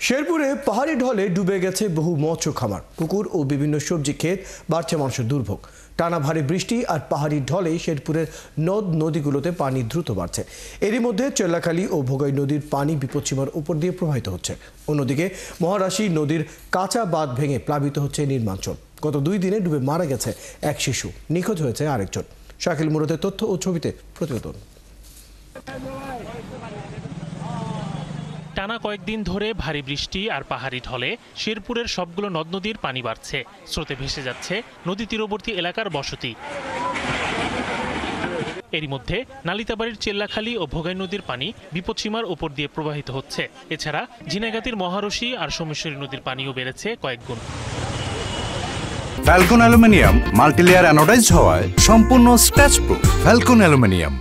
শেরপুরে পাহাড়ি ঢলে ডুবে গেছে বহু মৎস্য খামার, পুকুর ও বিভিন্ন সবজি ক্ষেত। বাড়ছে মানুষের দুর্ভোগ। টানা ভারী বৃষ্টি আর পাহাড়ি ঢলে শেরপুরের নদ নদীগুলোতে পানি দ্রুত বাড়ছে। এরই মধ্যে চেল্লাখালী ও ভোগাই নদীর পানি বিপদসীমার উপর দিয়ে প্রবাহিত হচ্ছে। অন্যদিকে মহারাশি নদীর কাঁচা বাঁধ ভেঙে প্লাবিত হচ্ছে নির্মাঞ্চল। গত 2 দিনে ডুবে মারা গেছে এক শিশু, নিখোঁজ হয়েছে আরেকজন। শাকিল মুরাদের তথ্য ও ছবিতে প্রতিবেদন। টানা কয়েকদিন ধরে ভারী বৃষ্টি আর পাহাড়ি ঢলে শেরপুরের সবগুলো নদ নদীর পানি বাড়ছে। স্রোতে ভেসে যাচ্ছে নদী তীরবর্তী এলাকার বসতি। এরই মধ্যে নালিতাবাড়ির চেল্লাখালী ও ভোগাই নদীর পানি বিপদসীমার উপর দিয়ে প্রবাহিত হচ্ছে। এছাড়া ঝিনাইগাতীর মহারশী আর সোমেশ্বরী নদীর পানিও বেড়েছে কয়েক গুণ। ফ্যালকন অ্যালুমিনিয়াম মাল্টিলেয়ার অ্যানোডাইজড হওয়ায় সম্পূর্ণ scratch proof. Falcon aluminium.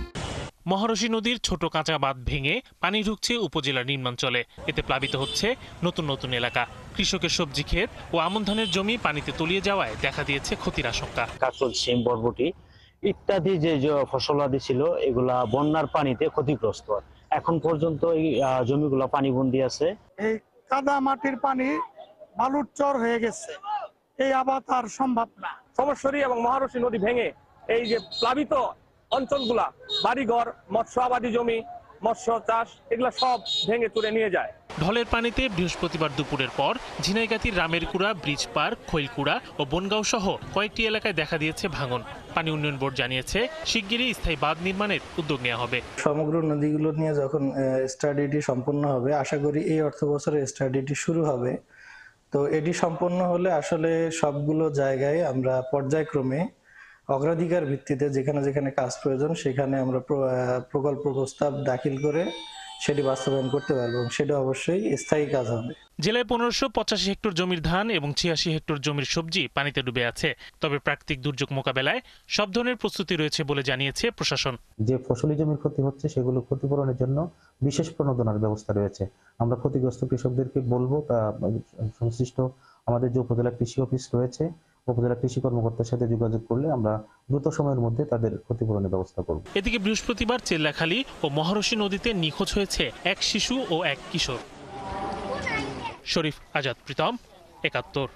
Maharshi নদীর ছোট কাঁচা বাঁধ ভেঙে পানি ঢুকছে উপজেলার নির্মাঞ্চলে। এতে প্লাবিত হচ্ছে নতুন নতুন এলাকা। কৃষকের সবজি ক্ষেত ও আমন ধানের জমি পানিতে তলিয়ে যাওয়ায় দেখা দিয়েছে ক্ষতির আশঙ্কা। কাঁচল, শিম, বরবটি ইত্যাদি যে ফসলাদি ছিল এগুলা বন্যার পানিতে ক্ষতিগ্রস্ত। এখন পর্যন্ত এই জমিগুলো পানিবন্দী আছে। এই কাদা মাটির পানি বালুর চর হয়ে গেছে, এই আবাদ আর সম্ভব না। সোমেশ্বরী এবং মহারশী নদী ভেঙে এই যে প্লাবিত অঞ্চলগুলা, বাড়িঘর, মৎস্য আবাদী জমি, মৎস্য চাষ, এগুলা সব ভেঙে চুরে নিয়ে যায়। ঢলের পানিতে বৃহস্পতিবার দুপুরের পর ঝিনাইগাতীর রামেরকুড়া, ব্রিজ পার্ক, খৈলকুড়া ও বনগাঁও সহ কয়েকটি এলাকায় দেখা দিয়েছে ভাঙন। পানি উন্নয়ন বোর্ড জানিয়েছে শিগগিরই স্থায়ী বাঁধ নির্মাণের উদ্যোগ নেওয়া হবে। সমগ্র নদীগুলো নিয়ে যখন স্টাডিটি সম্পন্ন হবে, আশা করি এই অর্থ বছরে স্টাডিটি শুরু হবে। তো এটি সম্পন্ন হলে আসলে সবগুলো জায়গায় আমরা পর্যায়ক্রমে অগ্রাধিকার ভিত্তিতে যেখানে যেখানে কাজ প্রয়োজন সেখানে আমরা প্রকল্প প্রস্তাব দাখিল করে সেটি বাস্তবায়ন করতে পারবো এবং সেটা অবশ্যই স্থায়ী কাজ হবে। জেলায় 1585 হেক্টর জমির ধান এবং 86 হেক্টর জমির সবজি পানিতে ডুবে আছে। তবে প্রাকৃতিক দুর্যোগ মোকাবেলায় সব ধরনের প্রস্তুতি রয়েছে বলে জানিয়েছে প্রশাসন। যে ফসলি জমির ক্ষতি হচ্ছে সেগুলো ক্ষতিপূরণের জন্য বিশেষ প্রণোদনার ব্যবস্থা রয়েছে। আমরা ক্ষতিগ্রস্ত কৃষকদেরকে বলবো তা সংশ্লিষ্ট আমাদের যে উপজেলা কৃষি অফিস রয়েছে, উপজেলা কৃষি কর্মকর্তার সাথে যোগাযোগ করলে আমরা দ্রুত সময়ের মধ্যে তাদের ক্ষতিপূরণের ব্যবস্থা করব। এদিকে বৃহস্পতিবার চেল্লাখালী ও মহারশী নদীতে নিখোঁজ হয়েছে এক শিশু ও এক কিশোর। শরীফ আজাদ প্রীতম, ৭১।